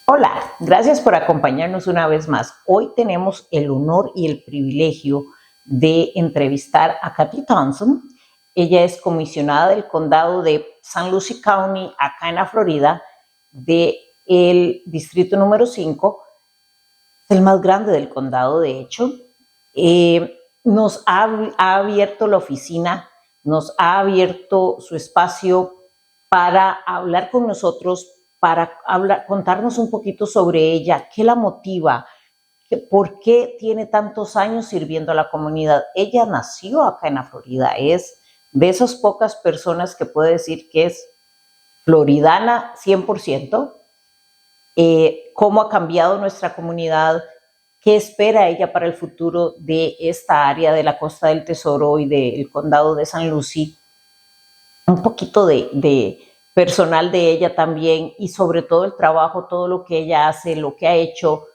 Hola, gracias por acompañarnos una vez más. Hoy tenemos el honor y el privilegio de entrevistar a Cathy Townsend. Ella es comisionada del condado de Lucie County, acá en la Florida, del distrito número 5, es el más grande del condado, de hecho. Nos ha abierto la oficina, nos ha abierto su espacio para hablar con nosotros, para contarnos un poquito sobre ella, qué la motiva, por qué tiene tantos años sirviendo a la comunidad. Ella nació acá en la Florida, es de esas pocas personas que puede decir que es floridana 100%. Cómo ha cambiado nuestra comunidad, qué espera ella para el futuro de esta área de la Costa del Tesoro y del condado de San Lucie, un poquito de personal de ella también, y sobre todo el trabajo, todo lo que ella hace, lo que ha hecho,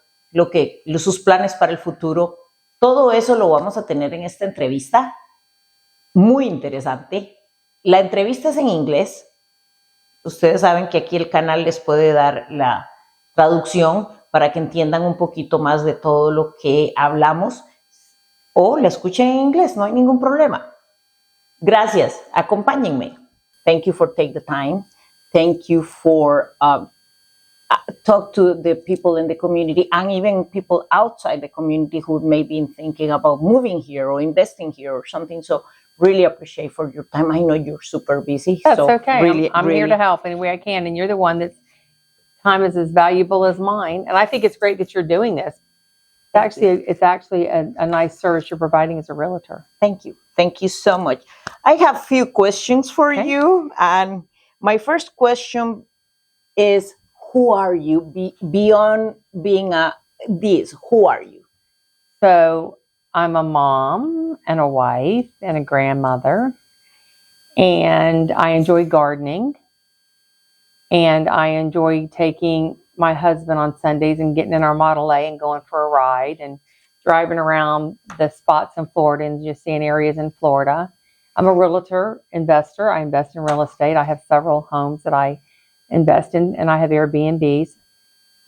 sus planes para el futuro. Todo eso lo vamos a tener en esta entrevista, muy interesante. La entrevista es en inglés. Ustedes saben que aquí el canal les puede dar la traducción para que entiendan un poquito más de todo lo que hablamos, o la escuchen en inglés, no hay ningún problema. Gracias, acompáñenme. Thank you for taking the time. Thank you for talk to the people in the community and even people outside the community who may be thinking about moving here or investing here or something. So really appreciate for your time. I know you're super busy. That's so okay. Really, I'm here to help any way I can. And you're the one that's time is as valuable as mine. And I think it's great that you're doing this. It's actually a nice service you're providing as a realtor. Thank you. Thank you so much. I have a few questions for you. And my first question is, who are you? Beyond being who are you? So I'm a mom and a wife and a grandmother. And I enjoy gardening. And I enjoy taking my husband on Sundays and getting in our Model A and going for a ride and driving around the spots in Florida and just seeing areas in Florida. I'm a realtor investor. I invest in real estate. I have several homes that I invest in, and I have Airbnbs.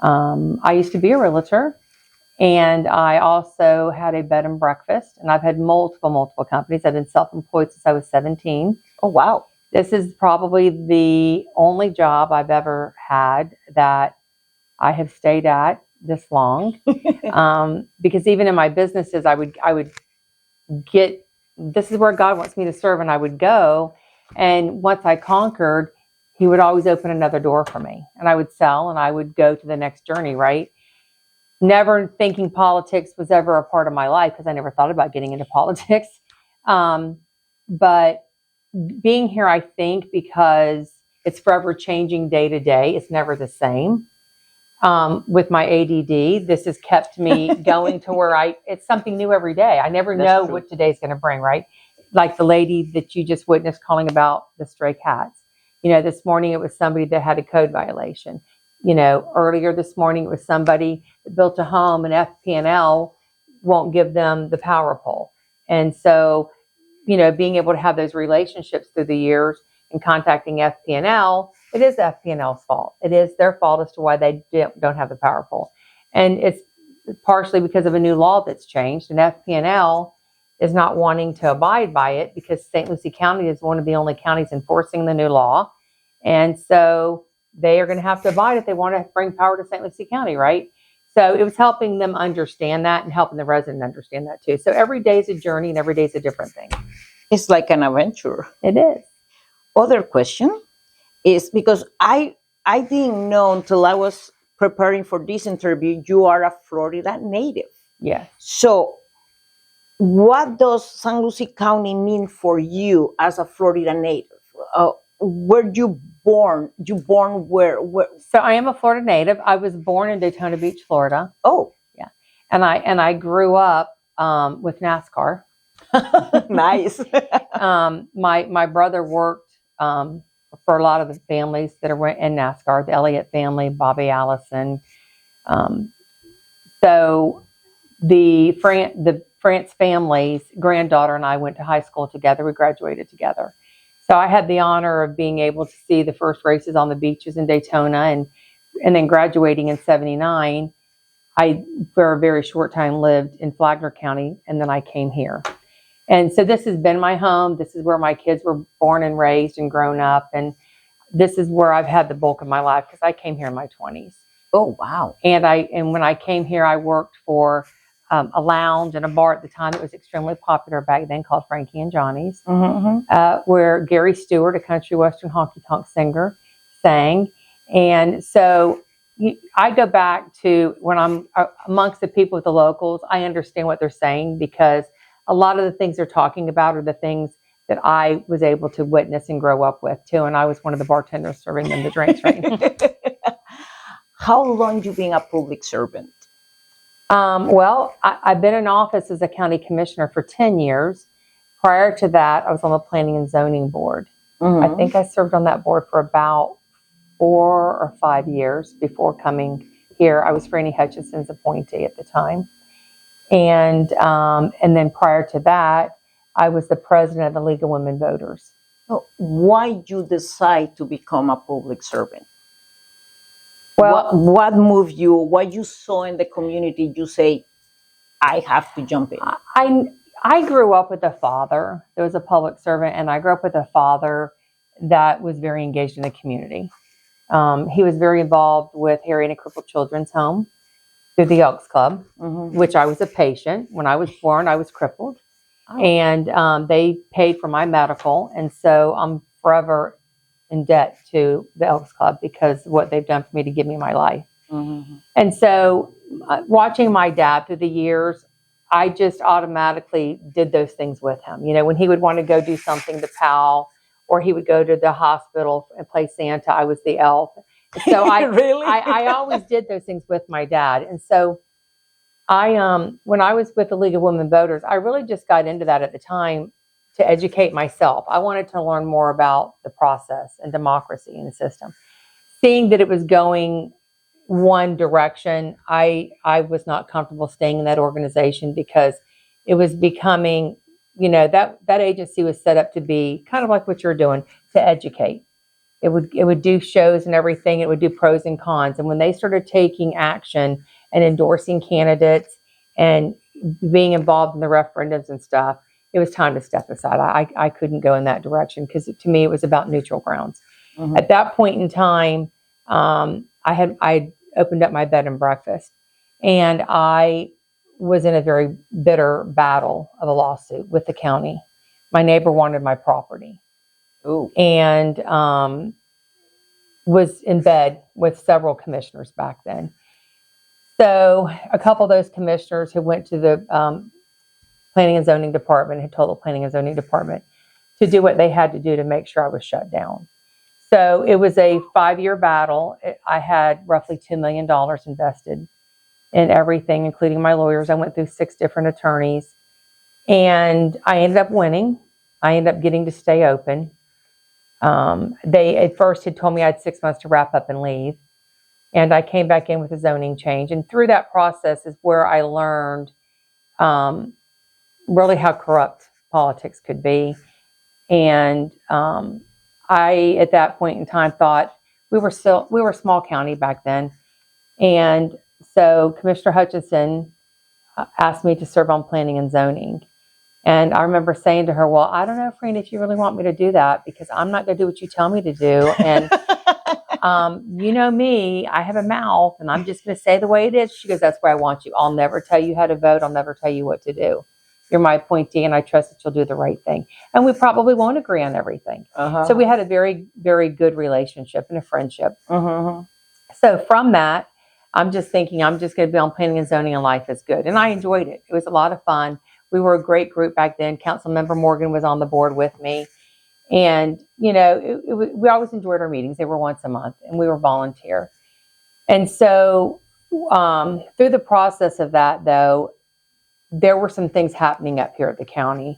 I used to be a realtor, and I also had a bed and breakfast, and I've had multiple companies. I've been self-employed since I was 17. Oh, wow. This is probably the only job I've ever had that I have stayed at this long. Because even in my businesses, I would get, this is where God wants me to serve, and I would go. And once I conquered, He would always open another door for me, and I would sell and I would go to the next journey, right? Never thinking politics was ever a part of my life because I never thought about getting into politics. But being here, I think, because it's forever changing day to day. It's never the same. With my ADD, this has kept me going to where it's something new every day. I never know what today's going to bring, right? Like the lady that you just witnessed calling about the stray cats. This morning it was somebody that had a code violation. Earlier this morning it was somebody that built a home and FP&L won't give them the power pole. And so, being able to have those relationships through the years and contacting FP&L, it is FP&L's fault. It is their fault as to why they don't have the power pole. And it's partially because of a new law that's changed, and FP&L is not wanting to abide by it because St. Lucie County is one of the only counties enforcing the new law. And so they are going to have to abide if they want to bring power to St. Lucie County, right? So it was helping them understand that and helping the resident understand that too. So every day is a journey and every day is a different thing. It's like an adventure. It is. Other question is, because I didn't know until I was preparing for this interview, you are a Florida native. Yes. So what does San Lucie County mean for you as a Florida native? Were you born? You born where? So I am a Florida native. I was born in Daytona Beach, Florida. Oh, yeah. And I grew up with NASCAR. Nice. My brother worked for a lot of the families that are in NASCAR, the Elliott family, Bobby Allison. So the France family's granddaughter and I went to high school together. We graduated together. So I had the honor of being able to see the first races on the beaches in Daytona and and then graduating in 79, I, for a very short time, lived in Flagler County, and then I came here. And so this has been my home. This is where my kids were born and raised and grown up. And this is where I've had the bulk of my life because I came here in my 20s. Oh, wow. And when I came here, I worked for a lounge and a bar at the time that was extremely popular back then called Frankie and Johnny's, where Gary Stewart, a country western honky tonk singer, sang. And so I go back to when I'm amongst the people with the locals, I understand what they're saying because a lot of the things they're talking about are the things that I was able to witness and grow up with too. And I was one of the bartenders serving them the drinks. Right. How long you been a public servant? Well, I've been in office as a county commissioner for 10 years. Prior to that, I was on the planning and zoning board. I think I served on that board for about 4 or 5 years before coming here. I was Franny Hutchinson's appointee at the time. And then prior to that, I was the president of the League of Women Voters. So why did you decide to become a public servant? Well, what moved you? What you saw in the community? You say, I have to jump in. I grew up with a father that was a public servant, and I grew up with a father that was very engaged in the community. He was very involved with Harriet and Crippled Children's Home through the Elks Club, which I was a patient. When I was born, I was crippled. And they paid for my medical. And so I'm forever in debt to the Elks Club because of what they've done for me to give me my life. And so watching my dad through the years, I just automatically did those things with him. You know, when he would want to go do something to PAL, or he would go to the hospital and play Santa, I was the elf. So Really? I always did those things with my dad. And so when I was with the League of Women Voters, I really just got into that at the time to educate myself. I wanted to learn more about the process and democracy in the system. Seeing that it was going one direction, I was not comfortable staying in that organization because it was becoming, you know, that agency was set up to be kind of like what you're doing, to educate. It would do shows and everything. It would do pros and cons. And when they started taking action and endorsing candidates and being involved in the referendums and stuff, it was time to step aside. I couldn't go in that direction because to me, it was about neutral grounds. At that point in time, I opened up my bed and breakfast, and I was in a very bitter battle of a lawsuit with the county. My neighbor wanted my property. Ooh. And was in bed with several commissioners back then. So a couple of those commissioners who went to the planning and zoning department had told the planning and zoning department to do what they had to do to make sure I was shut down. So it was a 5-year battle. I had roughly $2 million invested in everything, including my lawyers. I went through 6 different attorneys, and I ended up winning. I ended up getting to stay open. They at first had told me I had 6 months to wrap up and leave. And I came back in with a zoning change. And through that process is where I learned really how corrupt politics could be. And I, at that point in time, thought we were a small county back then. And so Commissioner Hutchinson asked me to serve on planning and zoning. And I remember saying to her, well, I don't know, Freen, if you really want me to do that, because I'm not going to do what you tell me to do. And you know me, I have a mouth, and I'm just going to say the way it is. She goes, that's where I want you. I'll never tell you how to vote. I'll never tell you what to do. You're my appointee, and I trust that you'll do the right thing. And we probably won't agree on everything. So we had a very, very good relationship and a friendship. So from that, I'm just thinking I'm just going to be on planning and zoning, and life is good. And I enjoyed it. It was a lot of fun. We were a great group back then. Councilmember Morgan was on the board with me. And, you know, we always enjoyed our meetings. They were once a month, and we were volunteer. And so through the process of that, though, there were some things happening up here at the county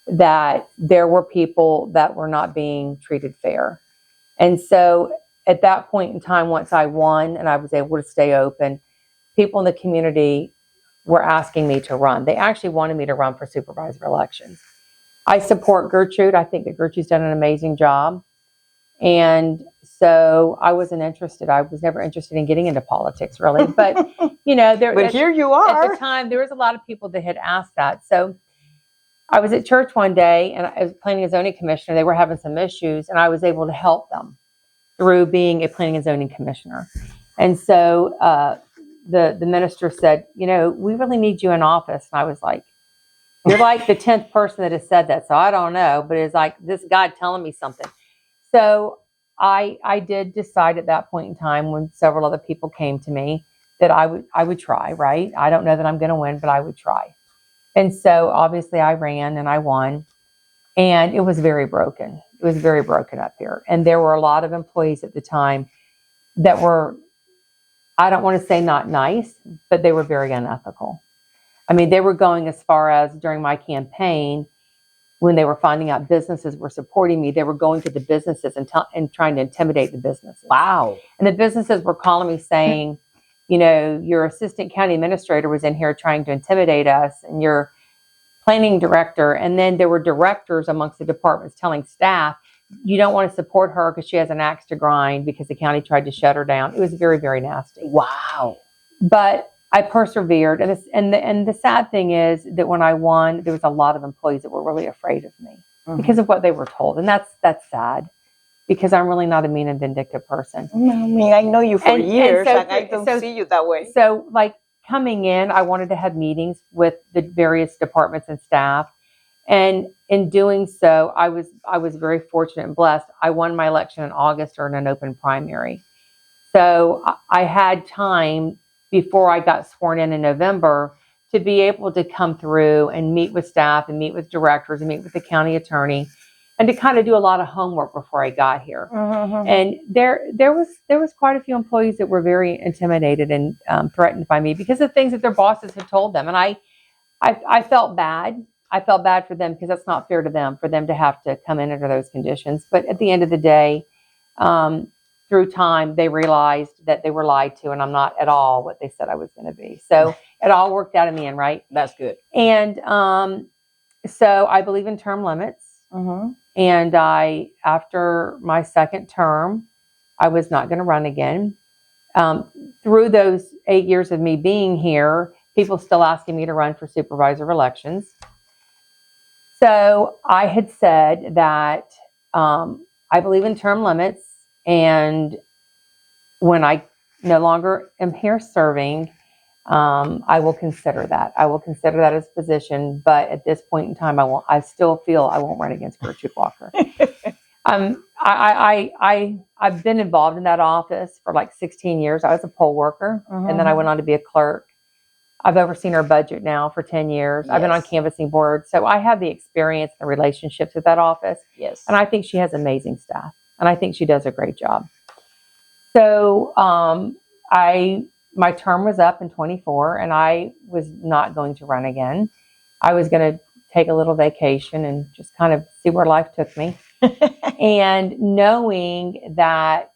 that there were people that were not being treated fair. And so at that point in time, once I won and I was able to stay open, people in the community were asking me to run. They actually wanted me to run for supervisor elections. I support Gertrude. I think that Gertrude's done an amazing job. And so I wasn't interested. I was never interested in getting into politics, really. But, But here you are. At the time, there was a lot of people that had asked that. So I was at church one day, and I was planning and zoning commissioner. They were having some issues, and I was able to help them through being a planning and zoning commissioner. And so the minister said, we really need you in office. And I was like, you're like the 10th person that has said that. So I don't know, but it's like this God telling me something. So I did decide at that point in time, when several other people came to me, that I would try, right? I don't know that I'm going to win, but I would try. And so obviously I ran and I won, and it was very broken. It was very broken up here. And there were a lot of employees at the time that were, I don't want to say not nice, but they were very unethical. I mean, they were going as far as during my campaign, when they were finding out businesses were supporting me, they were going to the businesses and trying to intimidate the businesses. Wow. And the businesses were calling me saying, your assistant county administrator was in here trying to intimidate us, and your planning director. And then there were directors amongst the departments telling staff, you don't want to support her because she has an axe to grind because the county tried to shut her down. It was very, very nasty. Wow. But I persevered. And the sad thing is that when I won, there was a lot of employees that were really afraid of me because of what they were told. And that's sad, because I'm really not a mean and vindictive person. I mean, I know you for years, and I don't see you that way. So like coming in, I wanted to have meetings with the various departments and staff. And in doing so, I was very fortunate and blessed. I won my election in August or in an open primary. So I had time before I got sworn in November to be able to come through and meet with staff and meet with directors and meet with the county attorney, and to kind of do a lot of homework before I got here. And there was quite a few employees that were very intimidated and threatened by me because of things that their bosses had told them. And I felt bad. I felt bad for them, because that's not fair to them, for them to have to come in under those conditions. But at the end of the day, through time, they realized that they were lied to, and I'm not at all what they said I was going to be. So it all worked out in the end, right? That's good. And so I believe in term limits. And after my second term, I was not going to run again. Through those 8 years of me being here, people still asking me to run for supervisor elections. So I had said that I believe in term limits, and when I no longer am here serving, I will consider that. I will consider that as a position, but at this point in time, I still feel I won't run against Gertrude Walker. I've been involved in that office for like 16 years. I was a poll worker, and then I went on to be a clerk. I've overseen her budget now for 10 years. Yes. I've been on canvassing boards. So I have the experience and the relationships with that office. Yes. And I think she has amazing staff. And I think she does a great job. So my term was up in 24, and I was not going to run again. I was going to take a little vacation and just kind of see where life took me. And knowing that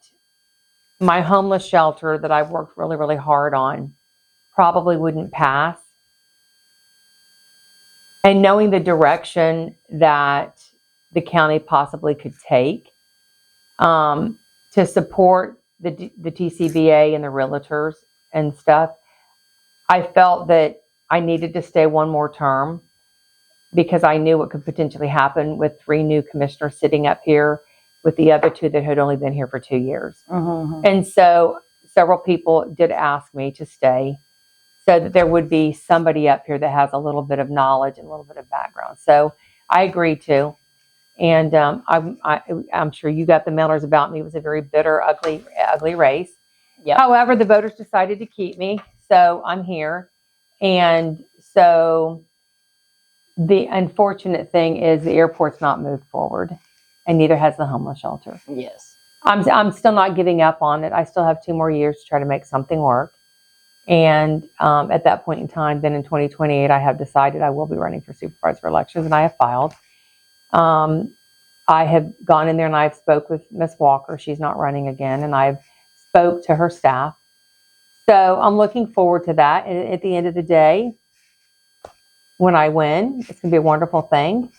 my homeless shelter that I've worked really, really hard on probably wouldn't pass, and knowing the direction that the county possibly could take to support the TCBA and the realtors and stuff, I felt that I needed to stay one more term, because I knew what could potentially happen with 3 new commissioners sitting up here with the other 2 that had only been here for 2 years. And so several people did ask me to stay, so that there would be somebody up here that has a little bit of knowledge and a little bit of background. So I agreed to. And I'm sure you got the mailers about me. It was a very bitter, ugly race. Yep. However, the voters decided to keep me. So I'm here. And so the unfortunate thing is the airport's not moved forward, and neither has the homeless shelter. Yes. I'm still not giving up on it. I still have 2 more years to try to make something work. And at that point in time, then in 2028, I have decided I will be running for supervisor elections, and I have filed. I have gone in there and I've spoke with Ms. Walker. She's not running again, and I've spoke to her staff. So I'm looking forward to that. And at the end of the day, when I win, it's going to be a wonderful thing.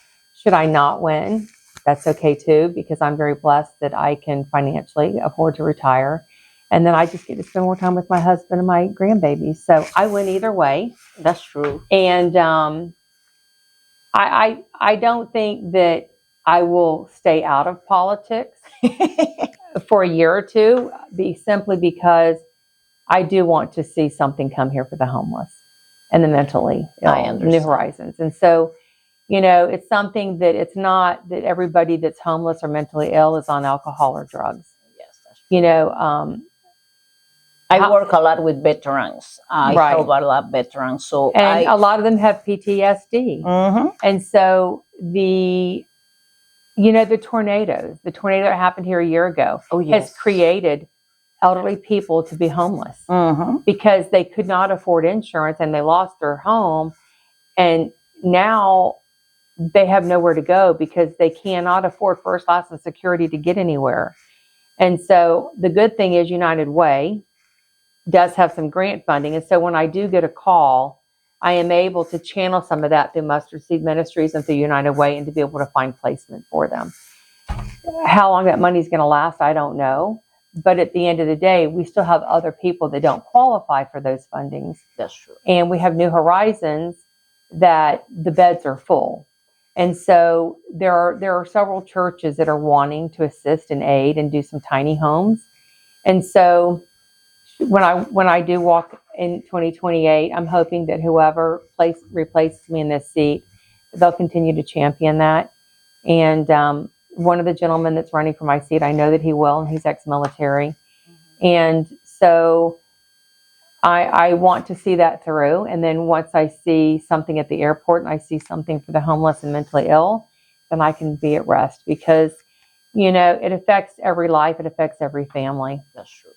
Should I not win, that's okay too, because I'm very blessed that I can financially afford to retire. And then I just get to spend more time with my husband and my grandbabies. So I win either way. That's true. And I don't think that I will stay out of politics for a year or two, simply because I do want to see something come here for the homeless and the mentally ill, New Horizons. And so, it's something that it's not that everybody that's homeless or mentally ill is on alcohol or drugs. Yes, that's true. I work a lot with veterans. I help a lot of veterans. So a lot of them have PTSD. Mm-hmm. And so the tornado that happened here a year ago has created elderly people to be homeless because they could not afford insurance and they lost their home. And now they have nowhere to go because they cannot afford first class and security to get anywhere. And so the good thing is United Way does have some grant funding. And so when I do get a call, I am able to channel some of that through Mustard Seed Ministries and through United Way, and to be able to find placement for them. How long that money is going to last, I don't know. But at the end of the day, we still have other people that don't qualify for those fundings. That's true. And we have New Horizons that the beds are full. And so there are several churches that are wanting to assist and aid and do some tiny homes. And so when I do walk in 2028, I'm hoping that whoever replaces me in this seat, they'll continue to champion that. And one of the gentlemen that's running for my seat, I know that he will, and he's ex-military. Mm-hmm. And so I want to see that through. And then once I see something at the airport and I see something for the homeless and mentally ill, then I can be at rest, because, it affects every life. It affects every family. That's true.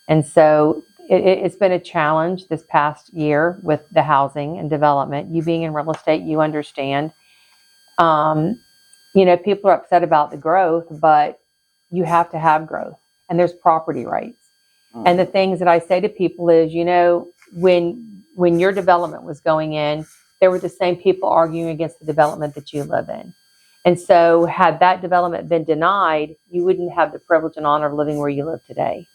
And so it's been a challenge this past year with the housing and development. You being in real estate, you understand. People are upset about the growth, but you have to have growth, and there's property rights. Mm-hmm. And the things that I say to people is, when your development was going in, there were the same people arguing against the development that you live in. And so had that development been denied, you wouldn't have the privilege and honor of living where you live today.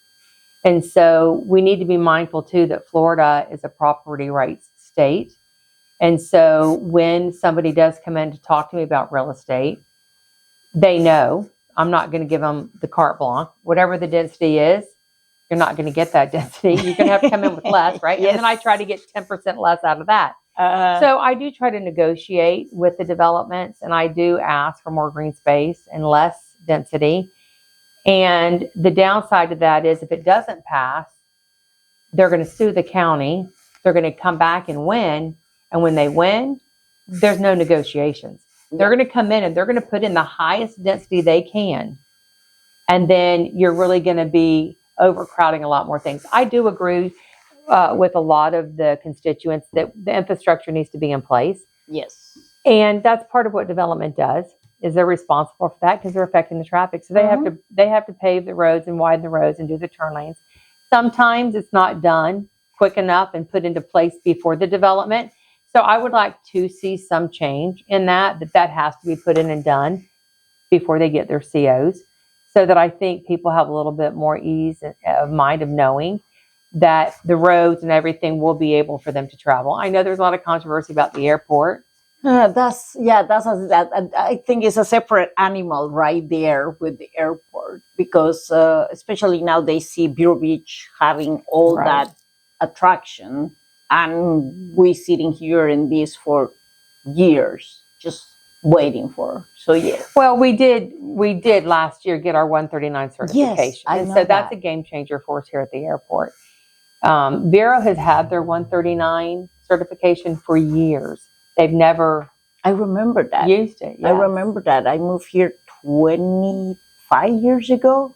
And so we need to be mindful too that Florida is a property rights state. And so when somebody does come in to talk to me about real estate, they know I'm not going to give them the carte blanche. Whatever the density is, you're not going to get that density. You're going to have to come in with less, right? Yes. And then I try to get 10% less out of that. So I do try to negotiate with the developments, and I do ask for more green space and less density. And the downside to that is if it doesn't pass, they're going to sue the county. They're going to come back and win. And when they win, there's no negotiations. They're going to come in and they're going to put in the highest density they can. And then you're really going to be overcrowding a lot more things. I do agree with a lot of the constituents that the infrastructure needs to be in place. Yes. And that's part of what development does, is they're responsible for that because they're affecting the traffic. So they have to pave the roads and widen the roads and do the turn lanes. Sometimes it's not done quick enough and put into place before the development. So I would like to see some change in that has to be put in and done before they get their COs, so that I think people have a little bit more ease of mind of knowing that the roads and everything will be able for them to travel. I know there's a lot of controversy about the airport. I think it's a separate animal right there with the airport, because especially now they see Bureau Beach having all that attraction, and we sitting here in this for years just waiting for. So yeah. Well, we did last year get our 139 certification. Yes, and so that's a game changer for us here at the airport. Vero has had their 139 certification for years. They've never I remember that. Used it. Yes. I remember that. I moved here 25 years ago,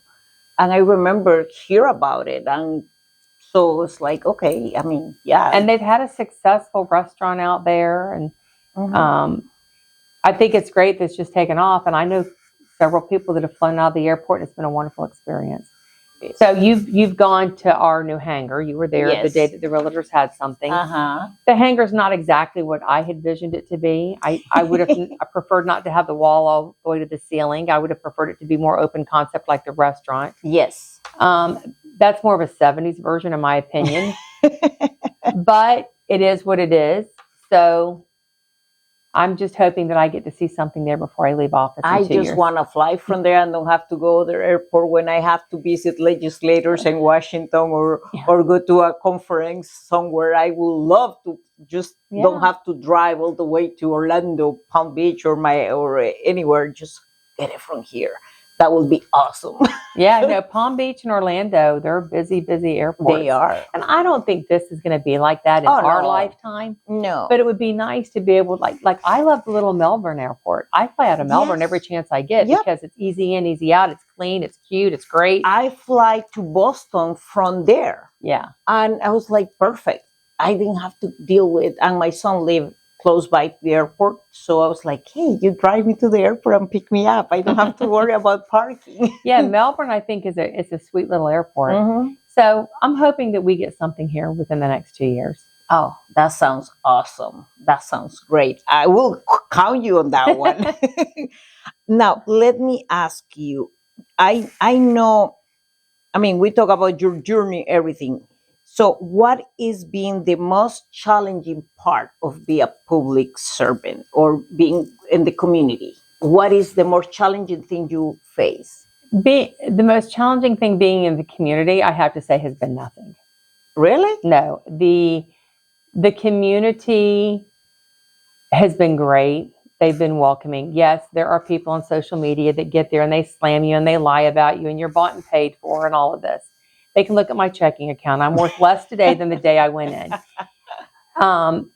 and I remember hear about it. And so it's like, okay, I mean, yeah. And they've had a successful restaurant out there. And I think it's great that it's just taken off. And I know several people that have flown out of the airport, and it's been a wonderful experience. So you've gone to our new hangar. You were there Yes. the day that the realtors had something. Uh-huh. The hangar's not exactly what I had envisioned it to be. I would have I preferred not to have the wall all the way to the ceiling. I would have preferred it to be more open concept like the restaurant. Yes. That's more of a 70s version, in my opinion. But it is what it is. So I'm just hoping that I get to see something there before I leave office in 2 years. I just want to fly from there and don't have to go to the airport when I have to visit legislators in Washington or go to a conference somewhere. I would love to just don't have to drive all the way to Orlando, Palm Beach, or anywhere. Just get it from here. That would be awesome. Yeah, no, Palm Beach and Orlando, they're busy airports. They are. And I don't think this is going to be like that in our lifetime. No. But it would be nice to be able to, like I love the little Melbourne airport. I fly out of Melbourne every chance I get because it's easy in, easy out. It's clean, it's cute, it's great. I fly to Boston from there. Yeah. And I was like, perfect. I didn't have to deal with, and my son lived close by the airport. So I was like, hey, you drive me to the airport and pick me up. I don't have to worry about parking. Yeah, Melbourne, I think, it's a sweet little airport. Mm-hmm. So I'm hoping that we get something here within the next 2 years. Oh, that sounds awesome. That sounds great. I will count you on that one. Now, let me ask you, I know, we talk about your journey, everything. So what is being the most challenging part of being a public servant or being in the community? What is the most challenging thing you face? The most challenging thing being in the community, I have to say, has been nothing. Really? No. The community has been great. They've been welcoming. Yes, there are people on social media that get there and they slam you and they lie about you and you're bought and paid for and all of this. They can look at my checking account. I'm worth less today than the day I went in.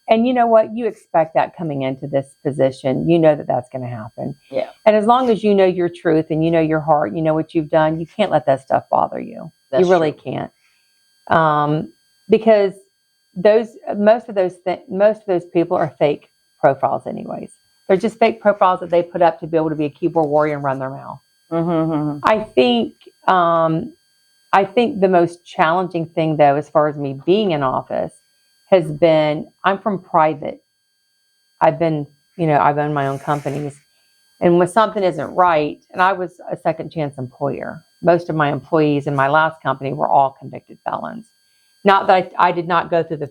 And you know what? You expect that coming into this position. You know that that's going to happen. Yeah. And as long as you know your truth and you know your heart, you know what you've done, you can't let that stuff bother you. You really can't. Because most of those people are fake profiles anyways. They're just fake profiles that they put up to be able to be a keyboard warrior and run their mouth. Mm-hmm. I think the most challenging thing, though, as far as me being in office, has been I'm from private. I've owned my own companies. And when something isn't right, and I was a second chance employer, most of my employees in my last company were all convicted felons. Not that I did not go through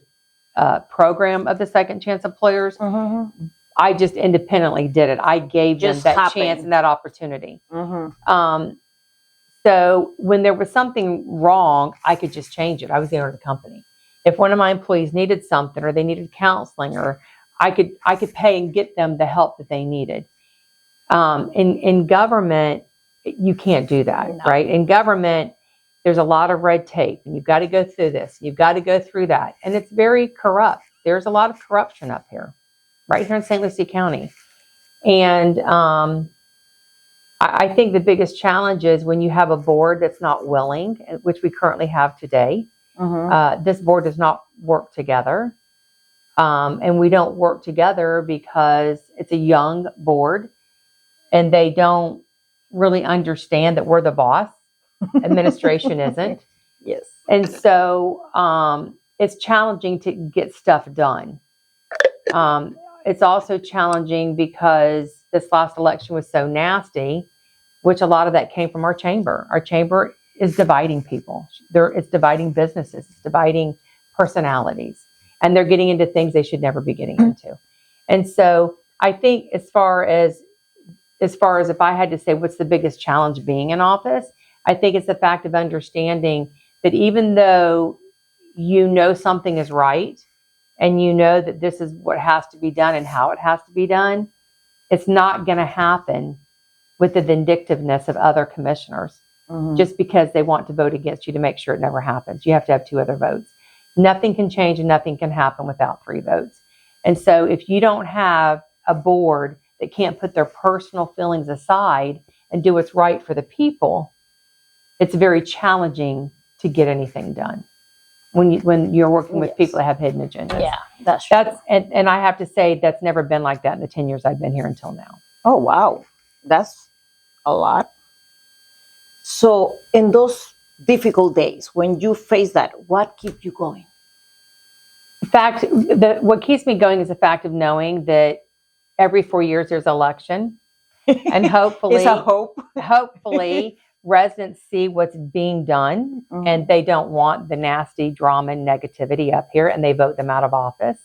the program of the second chance employers. Mm-hmm. I just independently did it. I gave them that chance and that opportunity. Mm-hmm. So when there was something wrong, I could just change it. I was the owner of the company. If one of my employees needed something or they needed counseling, or I could pay and get them the help that they needed. In government, you can't do that, right? In government, there's a lot of red tape, and you've got to go through this. You've got to go through that, and it's very corrupt. There's a lot of corruption up here, right here in St. Lucie County, and I think the biggest challenge is when you have a board that's not willing, which we currently have today. Mm-hmm. This board does not work together. And we don't work together because it's a young board and they don't really understand that we're the boss. Administration isn't. Yes. And so it's challenging to get stuff done. It's also challenging because this last election was so nasty, which a lot of that came from our chamber. Our chamber is dividing people. It's dividing businesses. It's dividing personalities. And they're getting into things they should never be getting into. And so I think as far as if I had to say what's the biggest challenge being in office, I think it's the fact of understanding that even though you know something is right and you know that this is what has to be done and how it has to be done, it's not going to happen with the vindictiveness of other commissioners just because they want to vote against you to make sure it never happens. You have to have 2 other votes. Nothing can change and nothing can happen without 3 votes. And so if you don't have a board that can't put their personal feelings aside and do what's right for the people, it's very challenging to get anything done when you're working with people that have hidden agendas. Yeah, that's true. And I have to say that's never been like that in the 10 years I've been here until now. Oh, wow. That's a lot. So in those difficult days, when you face that, what keeps you going? What keeps me going is the fact of knowing that every 4 years there's an election, and hopefully, It's a hope. hopefully residents see what's being done, and they don't want the nasty drama and negativity up here, and they vote them out of office.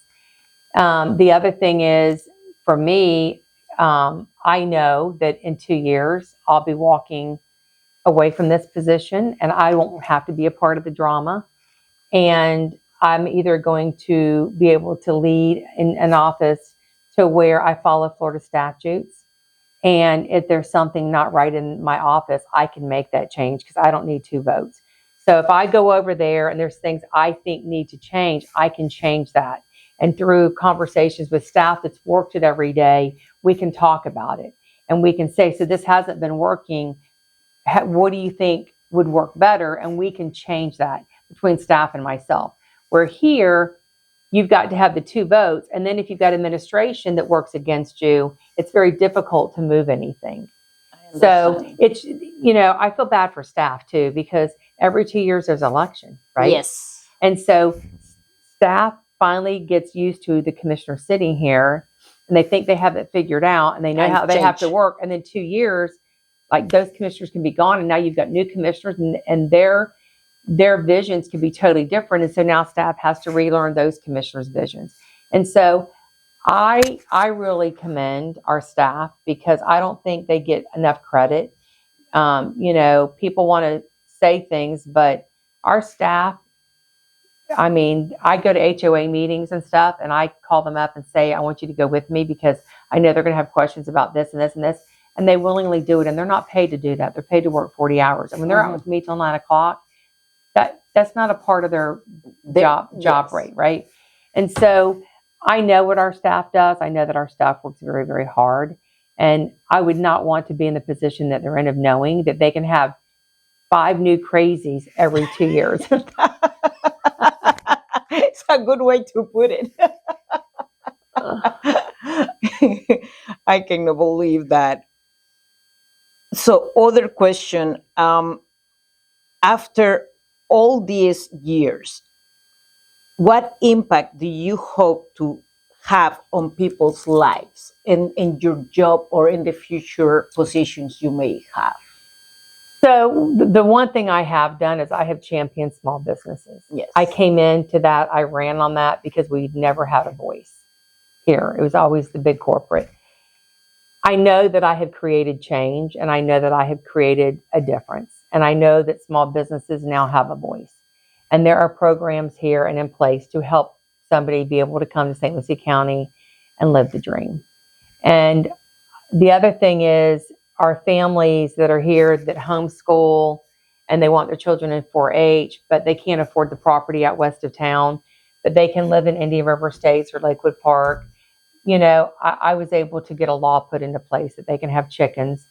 The other thing is, for me, I know that in 2 years I'll be walking away from this position, and I won't have to be a part of the drama. And I'm either going to be able to lead in an office to where I follow Florida statutes. And if there's something not right in my office, I can make that change because I don't need 2 votes. So if I go over there and there's things I think need to change, I can change that. And through conversations with staff that's worked it every day, we can talk about it. And we can say, so this hasn't been working. What do you think would work better? And we can change that between staff and myself. Where here, you've got to have the 2 votes. And then if you've got administration that works against you, it's very difficult to move anything. So it's, I feel bad for staff too, because every 2 years there's an election, right? Yes. And so staff finally gets used to the commissioner sitting here, and they think they have it figured out, and they know how they have to work. And then 2 years, like, those commissioners can be gone, and now you've got new commissioners, and their visions can be totally different. And so now staff has to relearn those commissioners' visions. And so I really commend our staff, because I don't think they get enough credit. People want to say things, but our staff, I mean, I go to HOA meetings and stuff, and I call them up and say, I want you to go with me because I know they're going to have questions about this and this and this. And they willingly do it. And they're not paid to do that. They're paid to work 40 hours. And when they're out with me till 9 o'clock, that's not a part of their job rate, right? And so I know what our staff does. I know that our staff works very, very hard. And I would not want to be in the position that they're in, of knowing that they can have 5 new crazies every 2 years. It's a good way to put it. I cannot believe that. So, other question, after all these years, what impact do you hope to have on people's lives in your job or in the future positions you may have? So the one thing I have done is I have championed small businesses. Yes. I came into that, I ran on that, because we've never had a voice here. It was always the big corporate. I know that I have created change, and I know that I have created a difference. And I know that small businesses now have a voice. And there are programs here and in place to help somebody be able to come to St. Lucie County and live the dream. And the other thing is, our families that are here that homeschool and they want their children in 4-H, but they can't afford the property out west of town, but they can live in Indian River Estates or Lakewood Park. I was able to get a law put into place that they can have chickens,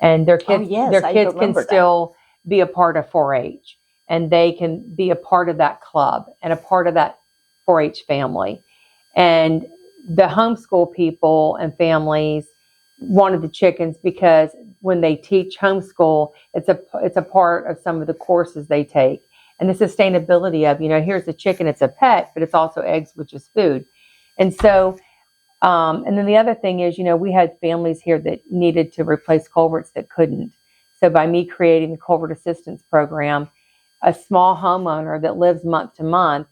and their kids can still be a part of 4-H, and they can be a part of that club and a part of that 4-H family. And the homeschool people and families wanted the chickens because when they teach homeschool, it's a part of some of the courses they take. And the sustainability of, here's the chicken, it's a pet, but it's also eggs, which is food. And so, and then the other thing is, we had families here that needed to replace culverts that couldn't. So by me creating the culvert assistance program, a small homeowner that lives month to month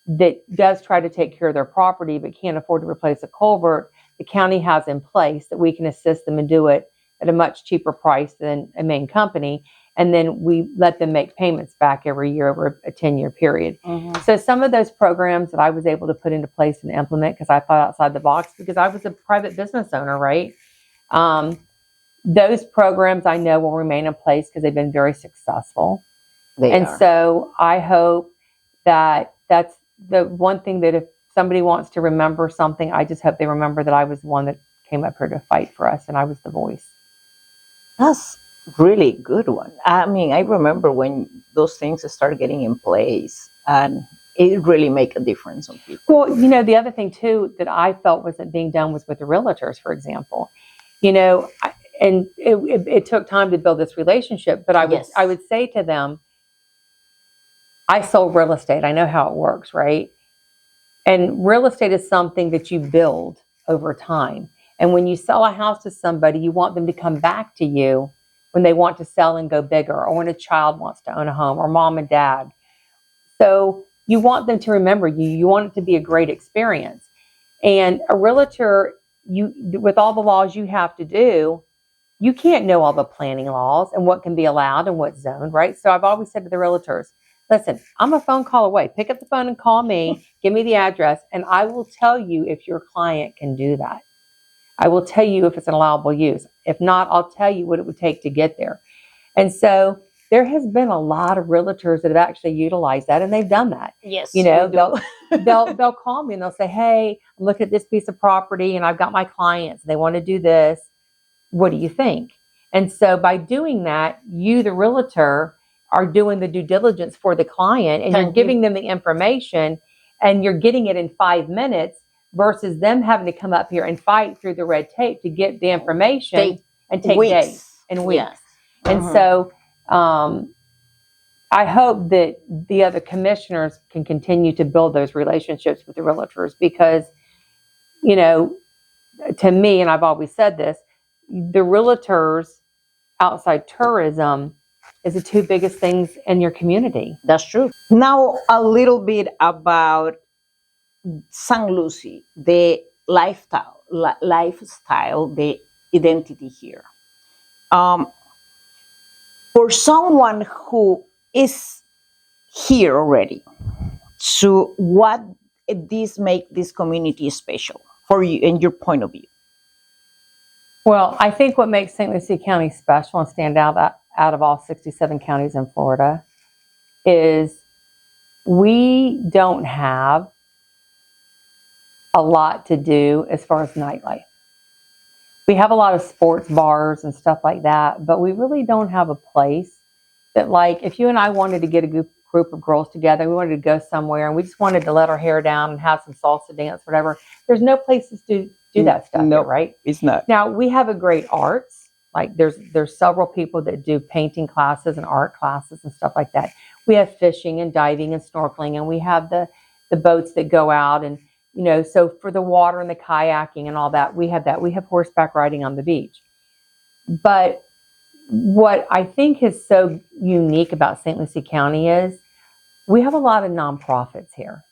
that does try to take care of their property but can't afford to replace a culvert, the county has in place that we can assist them and do it at a much cheaper price than a main company. And then we let them make payments back every year over a 10-year period. Mm-hmm. So some of those programs that I was able to put into place and implement, because I thought outside the box, because I was a private business owner, right? Those programs I know will remain in place because they've been very successful. So I hope that that's the one thing, that if somebody wants to remember something, I just hope they remember that I was the one that came up here to fight for us, and I was the voice. That's really good one. I mean, I remember when those things started getting in place, and it really make a difference on people. Well, the other thing too that I felt wasn't being done was with the realtors, for example. And it took time to build this relationship, but I would say to them, I sold real estate. I know how it works, right? And real estate is something that you build over time. And when you sell a house to somebody, you want them to come back to you when they want to sell and go bigger, or when a child wants to own a home, or mom and dad. So you want them to remember you. You want it to be a great experience. And a realtor, with all the laws you have to do, you can't know all the planning laws and what can be allowed and what's zoned, right? So I've always said to the realtors, listen, I'm a phone call away. Pick up the phone and call me, give me the address, and I will tell you if your client can do that. I will tell you if it's an allowable use. If not, I'll tell you what it would take to get there. And so there has been a lot of realtors that have actually utilized that, and they've done that. Yes, they'll call me and they'll say, hey, I'm looking at this piece of property and I've got my clients. They want to do this. What do you think? And so by doing that, you, the realtor, are doing the due diligence for the client, and you're giving them the information, and you're getting it in 5 minutes versus them having to come up here and fight through the red tape to get the information and take days and weeks. Yes. And so I hope that the other commissioners can continue to build those relationships with the realtors, because, to me, and I've always said this, the realtors outside tourism is the two biggest things in your community. That's true. Now, a little bit about St. Lucie, the lifestyle, the identity here. For someone who is here already, so what this make this community special for you in your point of view? Well, I think what makes St. Lucie County special and stand out of all 67 counties in Florida is we don't have a lot to do as far as nightlife. We have a lot of sports bars and stuff like that, but we really don't have a place that, like, if you and I wanted to get a group of girls together, we wanted to go somewhere and we just wanted to let our hair down and have some salsa dance, whatever, there's no places to do that stuff here, right? It's not. Now, we have a great arts. Like there's several people that do painting classes and art classes and stuff like that. We have fishing and diving and snorkeling, and we have the boats that go out, and so for the water and the kayaking and all that, we have that. We have horseback riding on the beach. But what I think is so unique about St. Lucie County is we have a lot of nonprofits here.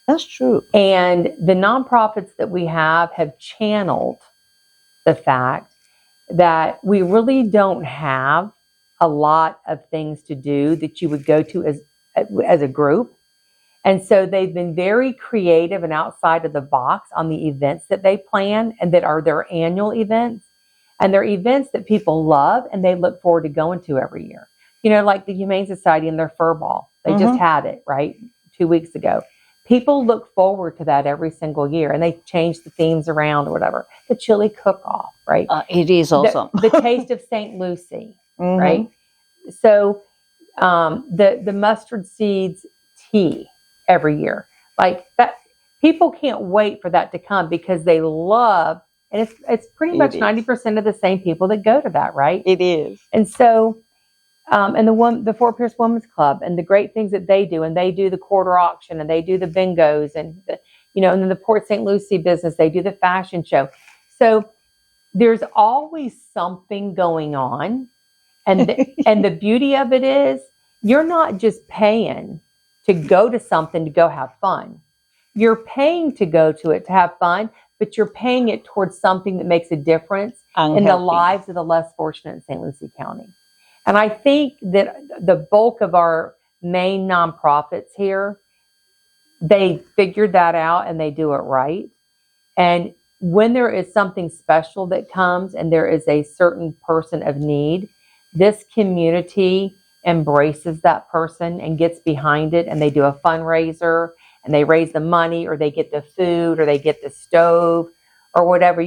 That's true. And the nonprofits that we have channeled the fact that we really don't have a lot of things to do that you would go to as a group. And so they've been very creative and outside of the box on the events that they plan, and that are their annual events. And they're events that people love and they look forward to going to every year. Like the Humane Society and their fur ball. They just had it, right, 2 weeks ago. People look forward to that every single year, and they change the themes around or whatever. The chili cook-off, right? It is awesome. The taste of St. Lucie, right? So the mustard seeds tea every year, like that. People can't wait for that to come because they love, and it's pretty much 90% of the same people that go to that, right? It is. And so. And the Fort Pierce Women's Club and the great things that they do, and they do the quarter auction, and they do the bingos, and and then the Port St. Lucie business, they do the fashion show. So there's always something going on, and the beauty of it is you're not just paying to go to something to go have fun. You're paying to go to it to have fun, but you're paying it towards something that makes a difference in the lives of the less fortunate in St. Lucie County. And I think that the bulk of our main nonprofits here, they figured that out and they do it right. And when there is something special that comes and there is a certain person of need, this community embraces that person and gets behind it, and they do a fundraiser and they raise the money, or they get the food, or they get the stove or whatever,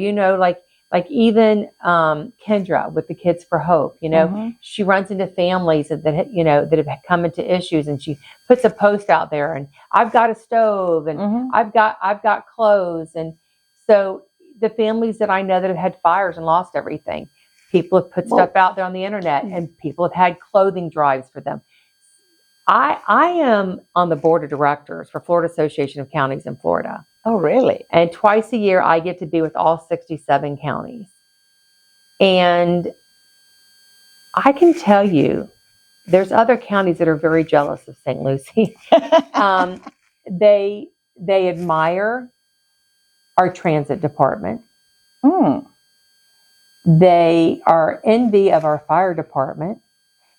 like even Kendra with the Kids for Hope, she runs into families that have come into issues, and she puts a post out there, and I've got a stove, and I've got clothes. And so the families that I know that have had fires and lost everything, people have put stuff out there on the internet, and people have had clothing drives for them. I am on the board of directors for Florida Association of Counties in Florida. Oh, really? And twice a year, I get to be with all 67 counties. And I can tell you, there's other counties that are very jealous of St. Lucie. They admire our transit department. Mm. They are envy of our fire department.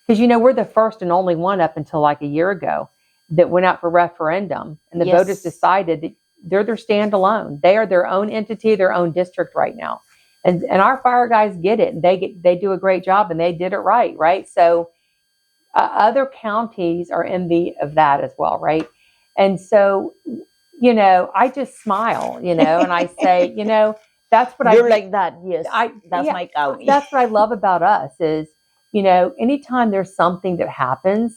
Because, we're the first and only one up until like a year ago that went out for referendum. And the voters decided that they're their standalone. They are their own entity, their own district right now. And our fire guys get it. And they do a great job, and they did it right? So other counties are envy of that as well, right? And so, I just smile, and I say, that's what You're like that, yes. That's my county. That's what I love about us is, anytime there's something that happens,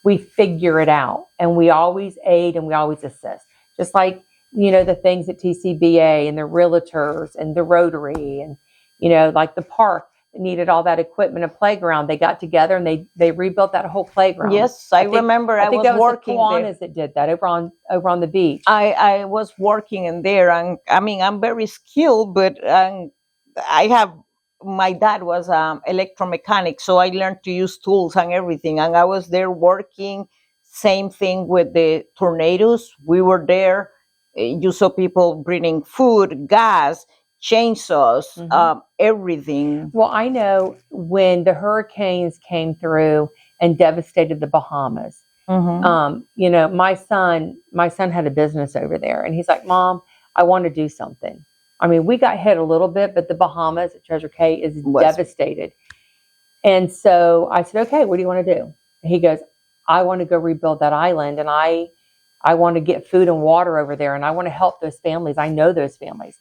we figure it out, and we always aid and we always assist. Just like, the things at TCBA and the realtors and the Rotary and, like the park needed all that equipment and playground. They got together and they rebuilt that whole playground. Yes, I remember. I think was working the Kiwanis that did that over on the beach. I was working in there, and I mean, I'm very skilled, but my dad was electromechanic, so I learned to use tools and everything, and I was there working. Same thing with the tornadoes. We were there. You saw people bringing food, gas, chainsaws, everything. Well, I know when the hurricanes came through and devastated the Bahamas. My son had a business over there, and he's like, "Mom, I want to do something." I mean, we got hit a little bit, but the Bahamas at Treasure Cay is devastated. And so I said, "Okay, what do you want to do?" And he goes, "I want to go rebuild that island, and I want to get food and water over there, and I want to help those families. I know those families."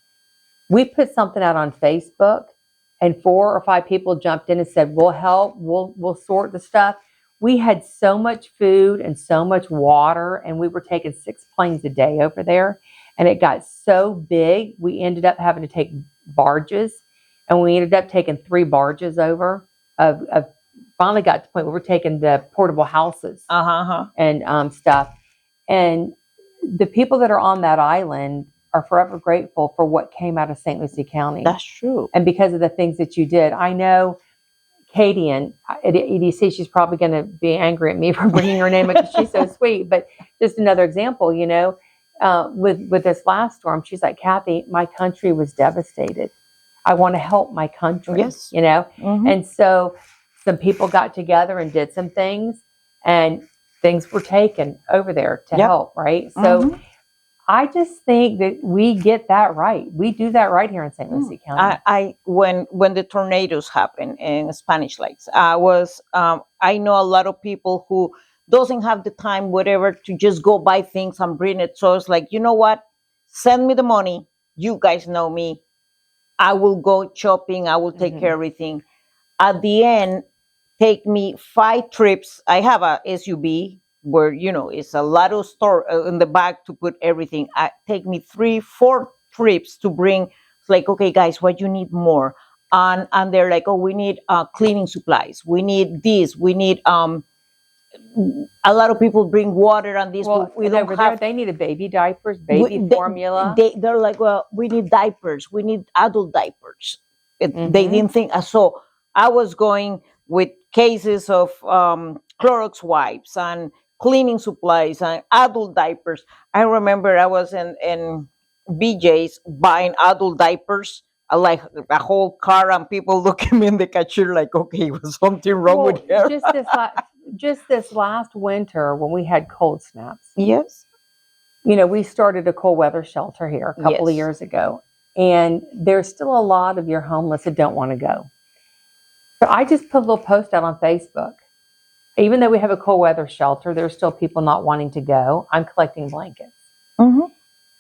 We put something out on Facebook, and 4 or 5 people jumped in and said, "We'll help. We'll sort the stuff." We had so much food and so much water, and we were taking 6 planes a day over there. And it got so big, we ended up having to take barges, and we ended up taking 3 barges over. Finally got to the point where we're taking the portable houses and stuff. And the people that are on that island are forever grateful for what came out of St. Lucie County. That's true. And because of the things that you did. I know Katie, and at EDC, she's probably going to be angry at me for bringing her name up because she's so sweet. But just another example, with this last storm, she's like, "Kathy, my country was devastated. I want to help my country." Yes. And so some people got together and did some things, and things were taken over there to help, right? So I just think that we get that right. We do that right here in St. Lucie County. When the tornadoes happen in Spanish Lakes, I know a lot of people who doesn't have the time, whatever, to just go buy things and bring it. So it's like, you know what? Send me the money. You guys know me. I will go shopping. I will take care of everything. At the end, take me 5 trips. I have a SUV where, it's a lot of store in the back to put everything. Take me 3-4 trips to bring. It's like, okay, guys, what you need more? And they're like, oh, we need cleaning supplies. We need this. We need a lot of people bring water and this. Well, we don't have. They needed baby diapers, formula. They're like, well, we need diapers. We need adult diapers. They didn't think. So I was going with cases of Clorox wipes and cleaning supplies and adult diapers. I remember I was in BJ's buying adult diapers, like a whole car, and people looking me in the cashier like, okay, was something wrong with her? Just this last winter when we had cold snaps. Yes. We started a cold weather shelter here a couple of years ago, and there's still a lot of your homeless that don't want to go. So I just put a little post out on Facebook. Even though we have a cold weather shelter, there's still people not wanting to go. I'm collecting blankets.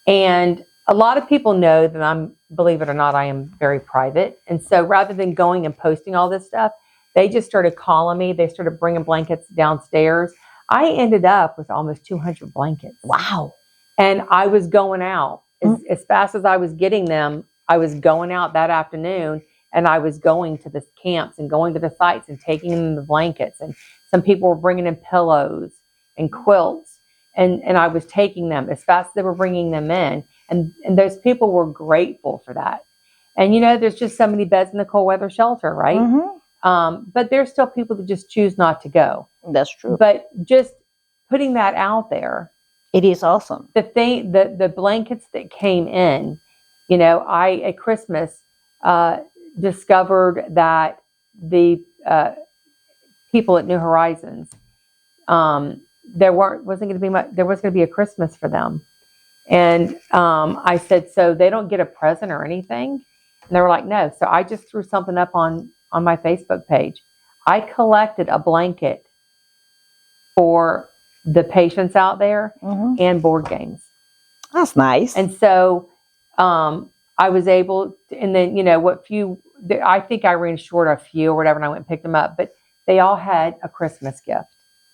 And a lot of people know that believe it or not, I am very private. And so rather than going and posting all this stuff, they just started calling me. They started bringing blankets downstairs. I ended up with almost 200 blankets. Wow. And I was going out. As fast as I was getting them, I was going out that afternoon, and I was going to the camps and going to the sites and taking them the blankets. And some people were bringing in pillows and quilts. And I was taking them as fast as they were bringing them in. And those people were grateful for that. And, there's just so many beds in the cold weather shelter, right? But there's still people that just choose not to go. That's true. But just putting that out there. It is awesome. The blankets that came in, I, at Christmas, discovered that the people at New Horizons, there wasn't going to be a Christmas for them. And I said, so they don't get a present or anything? And they were like, no. So I just threw something up on my Facebook page. I collected a blanket for the patients out there and board games. That's nice. And so I was able to, and then, I think I ran short a few or whatever, and I went and picked them up, but they all had a Christmas gift.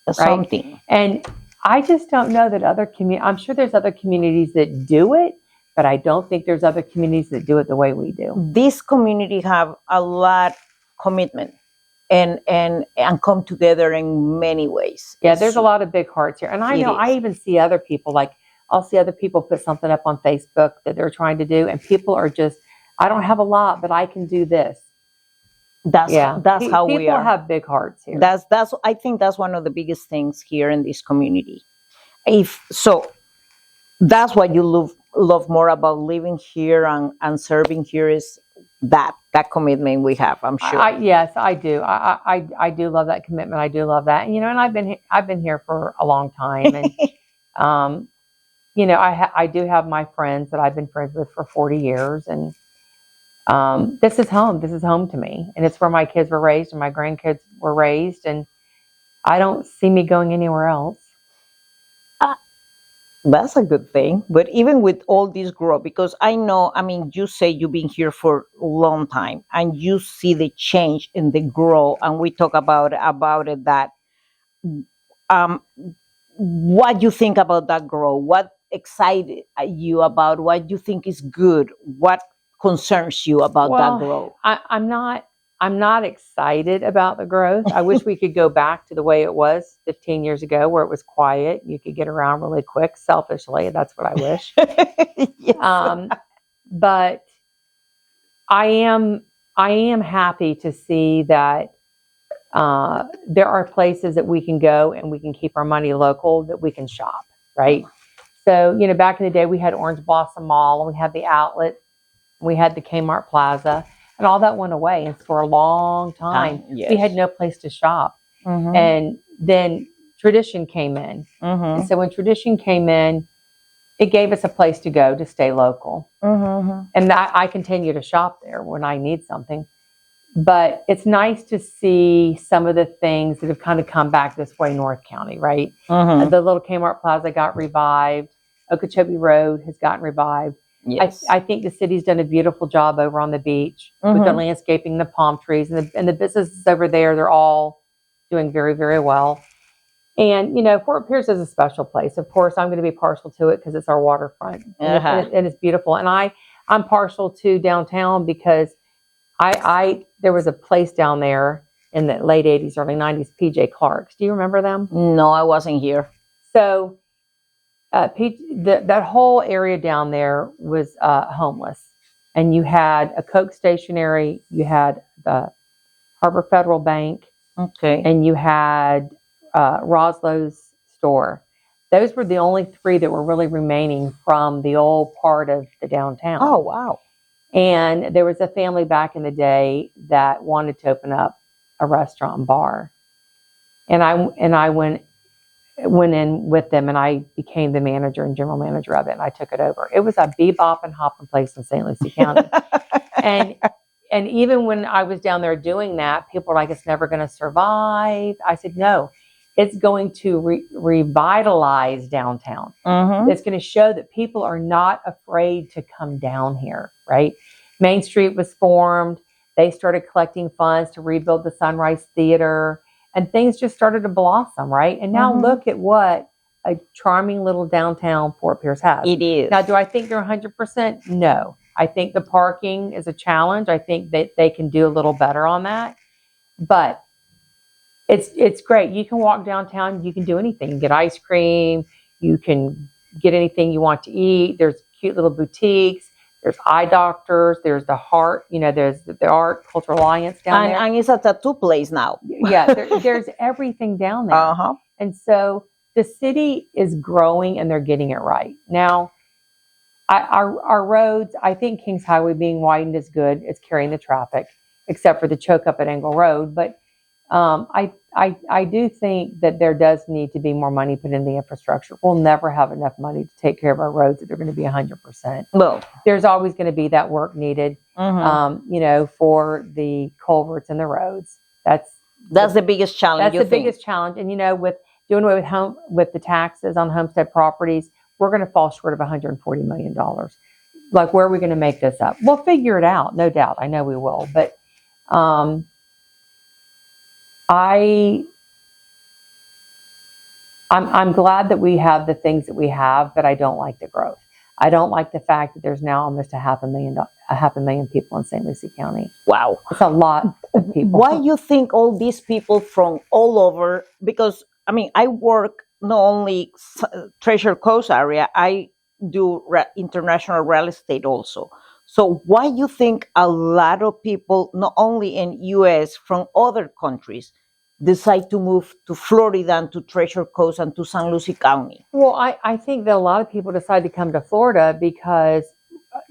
Right? Something. And I just don't know that I'm sure there's other communities that do it, but I don't think there's other communities that do it the way we do. This community have a lot commitment and come together in many ways. Yeah, there's a lot of big hearts here. And I know I even see other people, like I'll see other people put something up on Facebook that they're trying to do, and people are just, I don't have a lot, but I can do this. That's how we are. People have big hearts here. I think that's one of the biggest things here in this community. That's what you love more about living here and serving here is that commitment we have. I'm sure. Yes, I do. I do love that commitment. I do love that. And I've been here for a long time, and I do have my friends that I've been friends with for 40 years, and this is home. This is home to me, and it's where my kids were raised and my grandkids were raised, and I don't see me going anywhere else. That's a good thing. But even with all this growth, because you say you've been here for a long time and you see the change in the growth, and we talk about it, that what you think about that growth, what excited you about, what you think is good, what concerns you about that growth? I'm not excited about the growth. I wish we could go back to the way it was 15 years ago, where it was quiet. You could get around really quick. Selfishly, that's what I wish. Yes. But I am happy to see that there are places that we can go and we can keep our money local, that we can shop, right? So, back in the day, we had Orange Blossom Mall, and we had the outlet, we had the Kmart Plaza. And all that went away. And for a long time, we had no place to shop. And then tradition came in. And so when tradition came in, it gave us a place to go to stay local. And I continue to shop there when I need something. But it's nice to see some of the things that have kind of come back this way, North County, right? The little Kmart Plaza got revived. Okeechobee Road has gotten revived. Yes. I think the city's done a beautiful job over on the beach with the landscaping, the palm trees, and the businesses over there. They're all doing very, very well. And, Fort Pierce is a special place. Of course, I'm going to be partial to it because it's our waterfront and it's beautiful. And I'm partial to downtown because there was a place down there in the late 80s, early 90s, PJ Clark's. Do you remember them? No, I wasn't here. So that whole area down there was homeless, and you had a Coke stationery, you had the Harbor Federal Bank, and you had Roslow's store. Those were the only three that were really remaining from the old part of the downtown. Oh, wow. And there was a family back in the day that wanted to open up a restaurant and bar, and I went in with them, and I became the manager and general manager of it, and I took it over. It was a bebop and hopping place in St. Lucie County. and even when I was down there doing that, people were like, it's never going to survive. I said, no, it's going to revitalize downtown. It's going to show that people are not afraid to come down here, right? Main Street was formed. They started collecting funds to rebuild the Sunrise Theater. And things just started to blossom, right? And now look at what a charming little downtown Fort Pierce has. It is. Now, do I think they're 100%? No. I think the parking is a challenge. I think that they can do a little better on that. But It's great. You can walk downtown. You can do anything. You can get ice cream. You can get anything you want to eat. There's cute little boutiques. There's eye doctors. There's the Heart. There's the Art Cultural Alliance down there. And it's a tattoo place now. Yeah, there's everything down there. Uh-huh. And so the city is growing, and they're getting it right now. Our roads, I think Kings Highway being widened is good. It's carrying the traffic, except for the choke up at Engle Road. But I do think that there does need to be more money put in the infrastructure. We'll never have enough money to take care of our roads if they're going to be 100%. Well, there's always going to be that work needed, for the culverts and the roads. That's the biggest challenge. That's the biggest challenge. And with doing away with the taxes on homestead properties, we're going to fall short of $140 million. Like, where are we going to make this up? We'll figure it out, no doubt. I know we will. But I'm glad that we have the things that we have, but I don't like the growth. I don't like the fact that there's now almost a half a million people in St. Lucie County. Wow. It's a lot of people. Why do you think all these people from all over, because, I work not only Treasure Coast area, I do international real estate also. So why you think a lot of people, not only in U.S., from other countries, decide to move to Florida and to Treasure Coast and to St. Lucie County? Well, I think that a lot of people decide to come to Florida because,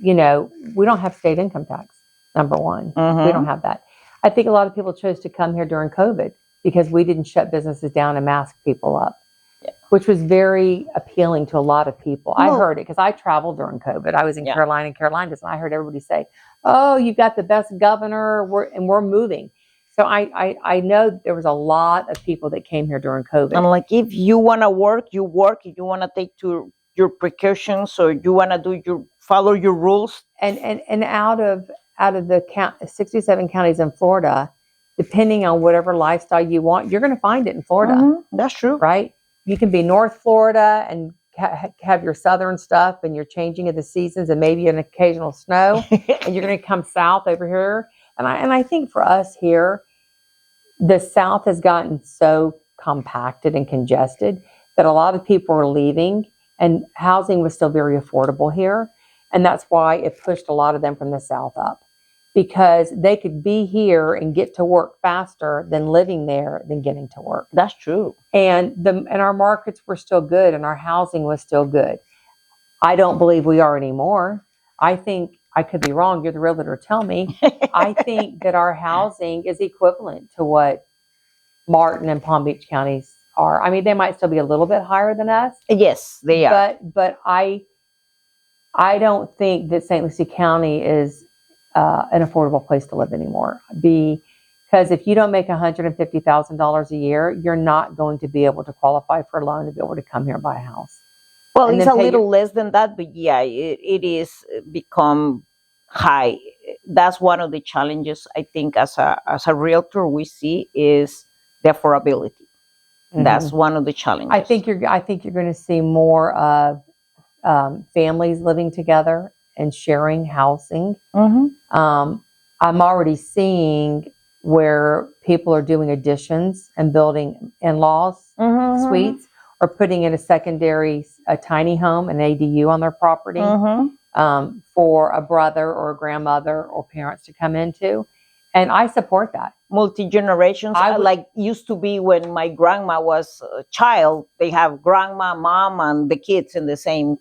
we don't have state income tax, number one. We don't have that. I think a lot of people chose to come here during COVID because we didn't shut businesses down and mask people up, which was very appealing to a lot of people. I heard it because I traveled during COVID. I was in Carolina and Carolinas, and I heard everybody say, "Oh, you've got the best governor, we're moving." So I know there was a lot of people that came here during COVID. And like, if you want to work, you work. If you want to take your precautions, or you want to follow your rules. And out of the 67 counties in Florida, depending on whatever lifestyle you want, you're going to find it in Florida. That's true. Right? You can be North Florida and have your southern stuff, and you're changing of the seasons, and maybe an occasional snow, and you're going to come south over here. And I think for us here, the South has gotten so compacted and congested that a lot of people are leaving, and housing was still very affordable here. And that's why it pushed a lot of them from the South up, because they could be here and get to work faster than living there than getting to work. That's true. And our markets were still good, and our housing was still good. I don't believe we are anymore. I think, I could be wrong, you're the realtor, tell me. I think that our housing is equivalent to what Martin and Palm Beach counties are. They might still be a little bit higher than us. Yes, they are. But I don't think that St. Lucie County is an affordable place to live anymore. Because if you don't make $150,000 a year, you're not going to be able to qualify for a loan to be able to come here and buy a house. Well, it's a little less than that, but it is become high. That's one of the challenges, I think, as a realtor we see, is the affordability. That's one of the challenges. I think you're going to see more of families living together and sharing housing. I'm already seeing where people are doing additions and building in-laws suites, or putting in a tiny home, an ADU on their property, for a brother or a grandmother or parents to come into. And I support that. Multi-generations, like used to be when my grandma was a child. They have grandma, mom, and the kids in the same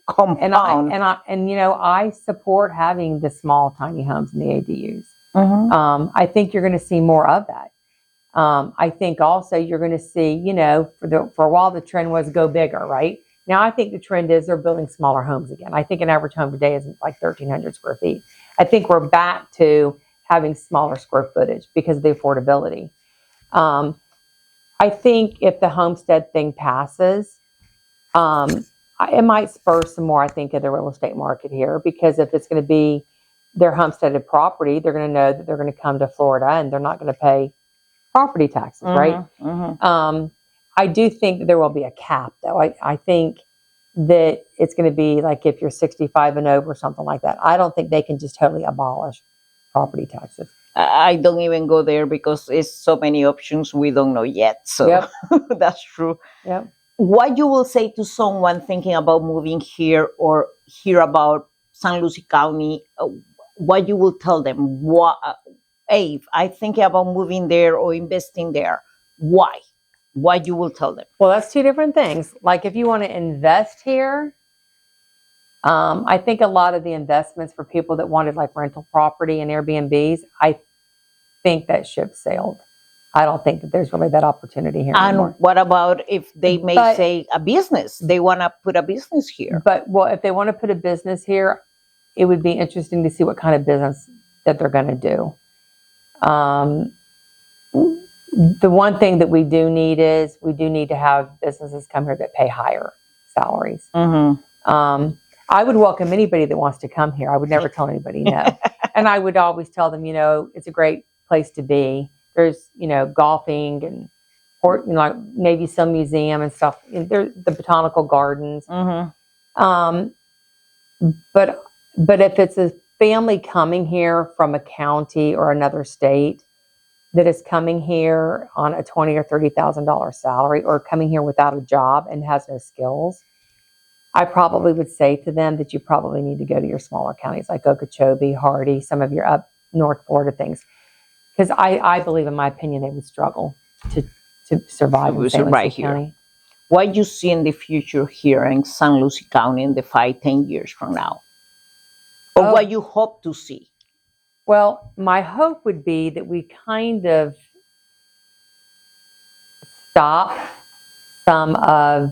compound. I support having the small tiny homes and the ADUs. I think you're going to see more of that. I think also you're going to see, for a while the trend was go bigger, right? Now I think the trend is they're building smaller homes again. I think an average home today is like 1,300 square feet. I think we're back to having smaller square footage because of the affordability. I think if the homestead thing passes, it might spur some more, I think, of the real estate market here, because if it's going to be their homesteaded property, they're going to know that they're going to come to Florida and they're not going to pay property taxes, right? I do think that there will be a cap, though. I think that it's going to be like if you're 65 and over, something like that. I don't think they can just totally abolish property taxes. I don't even go there because it's so many options we don't know yet. So Yep. that's true. Yep. What you will say to someone thinking about moving here or hear about Lucie County, what you will tell them? What, hey, if I think about moving there or investing there, why? What you will tell them? Well, that's two different things. Like if you want to invest here, I think a lot of the investments for people that wanted like rental property and Airbnbs, I think that ship sailed. I don't think that there's really that opportunity here anymore. And what about if they may say a business? They want to put a business here. But well, if they want to put a business here, it would be interesting to see what kind of business that they're going to do. The one thing that we do need is we do need to have businesses come here that pay higher salaries. I would welcome anybody that wants to come here. I would never tell anybody no. And I would always tell them, it's a great place to be. There's, golfing and like maybe some museum and stuff. There's the botanical gardens. But if it's a family coming here from a county or another state that is coming here on a $20,000 or $30,000 salary, or coming here without a job and has no skills, I probably would say to them that you probably need to go to your smaller counties like Okeechobee, Hardy, some of your up North Florida things. Because I believe, in my opinion, they would struggle to survive in St. Lucie County. What you see in the future here in St. Lucie County in the 5-10 years from now? Or what you hope to see? Well, my hope would be that we kind of stop some of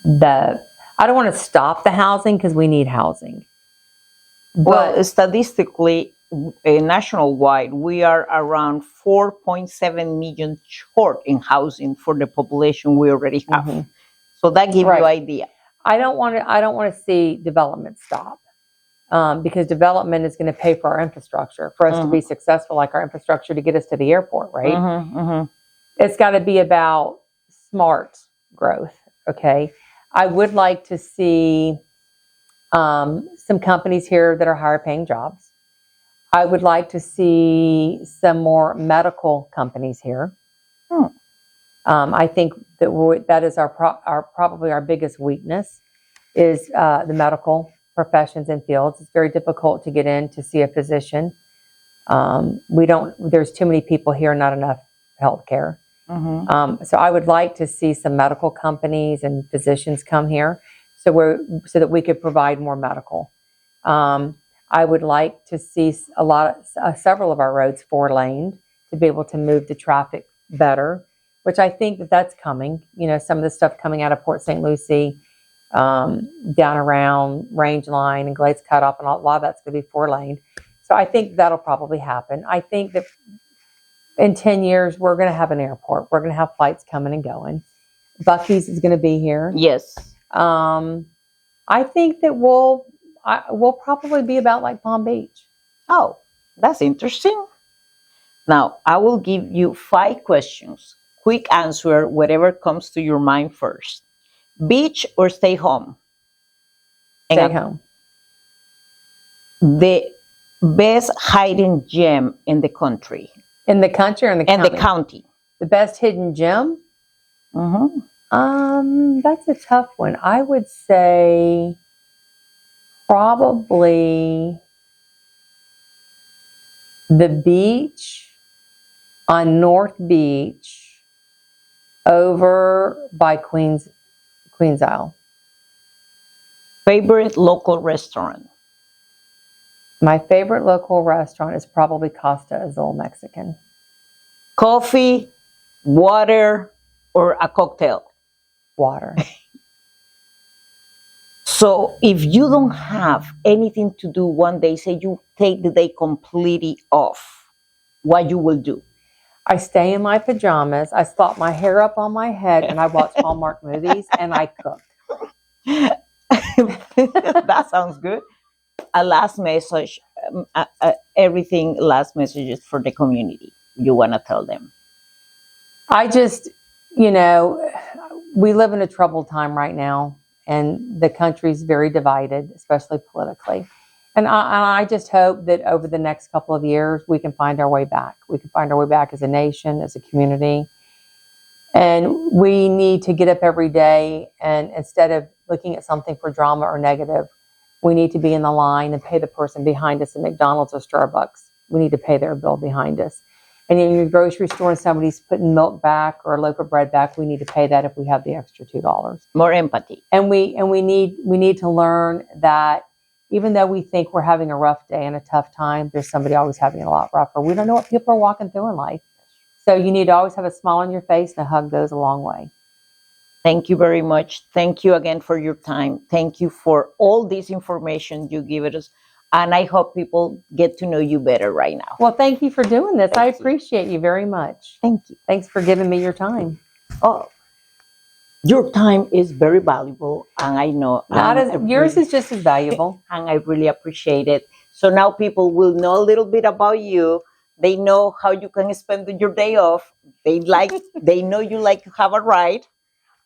I don't want to stop the housing because we need housing. Well, statistically, nationwide, we are around 4.7 million short in housing for the population we already have. So that gives you an idea. I don't want to see development stop. Because development is going to pay for our infrastructure, for us to be successful, like our infrastructure to get us to the airport, right? It's got to be about smart growth, okay? I would like to see some companies here that are higher paying jobs. I would like to see some more medical companies here. I think that is probably our biggest weakness is the medical professions and fields. It's very difficult to get in to see a physician. There's too many people here, not enough healthcare. So I would like to see some medical companies and physicians come here so that we could provide more medical. I would like to see several of our roads 4-laned to be able to move the traffic better, which I think that's coming. Some of the stuff coming out of Port St. Lucie, down around Range Line and Glades Cutoff, and a lot of that's going to be 4-laned. So I think that'll probably happen. I think that in 10 years, we're going to have an airport. We're going to have flights coming and going. Buc-ee's is going to be here. Yes. I think that we'll probably be about like Palm Beach. Oh, that's interesting. Now, I will give you 5 questions. Quick answer, whatever comes to your mind first. Beach or stay home? Stay home. The best hidden gem in the country? In the country or in the county? In the county. The best hidden gem? That's a tough one. I would say probably the beach on North Beach over by Queens Isle. Favorite local restaurant? My favorite local restaurant is probably Costa Azul Mexican. Coffee, water, or a cocktail? Water. So if you don't have anything to do one day, say you take the day completely off, what you will do? I stay in my pajamas, I slop my hair up on my head, and I watch Hallmark movies, and I cook. That sounds good. A last message, everything last messages for the community you want to tell them? I just, we live in a troubled time right now, and the country's very divided, especially politically. And I just hope that over the next couple of years, we can find our way back. We can find our way back as a nation, as a community. And we need to get up every day, and instead of looking at something for drama or negative, we need to be in the line and pay the person behind us at McDonald's or Starbucks. We need to pay their bill behind us. And in your grocery store and somebody's putting milk back or a loaf of bread back, we need to pay that if we have the extra $2. More empathy. And we need to learn that even though we think we're having a rough day and a tough time, there's somebody always having it a lot rougher. We don't know what people are walking through in life. So you need to always have a smile on your face, and a hug goes a long way. Thank you very much. Thank you again for your time. Thank you for all this information you give us. And I hope people get to know you better right now. Well, thank you for doing this. I appreciate you very much. Thank you. Thanks for giving me your time. Oh, your time is very valuable, and I know. Yours is just as valuable. And I really appreciate it. So now people will know a little bit about you. They know how you can spend your day off. They know you like to have a ride,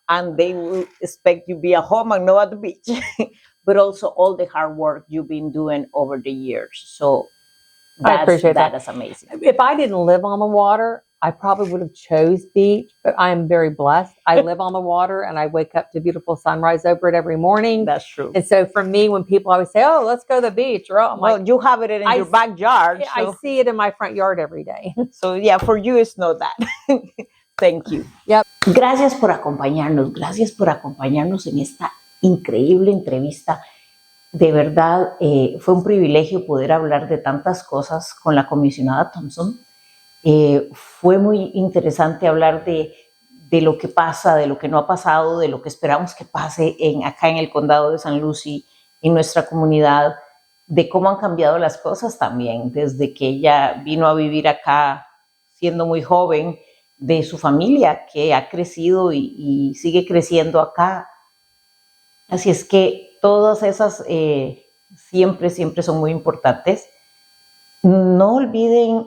and they will expect you to be at home and not at the beach. But also all the hard work you've been doing over the years. So I appreciate that. That is amazing. If I didn't live on the water, I probably would have chose beach, but I am very blessed. I live on the water, and I wake up to beautiful sunrise over it every morning. That's true. And so for me, when people always say, "Oh, let's go to the beach," or you have it in your backyard. So. I see it in my front yard every day. So yeah, for you it's not that. Thank you. Yep. Gracias por acompañarnos. Gracias por acompañarnos en esta increíble entrevista. De verdad, fue un privilegio poder hablar de tantas cosas con la comisionada Townsend. Fue muy interesante hablar de lo que pasa, de lo que no ha pasado, de lo que esperamos que pase acá en el condado de San Lucie, en nuestra comunidad, de cómo han cambiado las cosas también, desde que ella vino a vivir acá siendo muy joven, de su familia que ha crecido y sigue creciendo acá. Así es que todas esas siempre son muy importantes. No olviden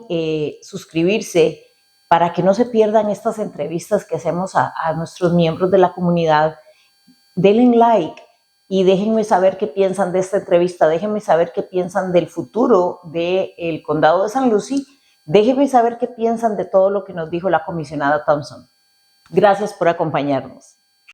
suscribirse para que no se pierdan estas entrevistas que hacemos a nuestros miembros de la comunidad. Denle like y déjenme saber qué piensan de esta entrevista. Déjenme saber qué piensan del futuro del condado de San Lucie. Déjenme saber qué piensan de todo lo que nos dijo la comisionada Townsend. Gracias por acompañarnos.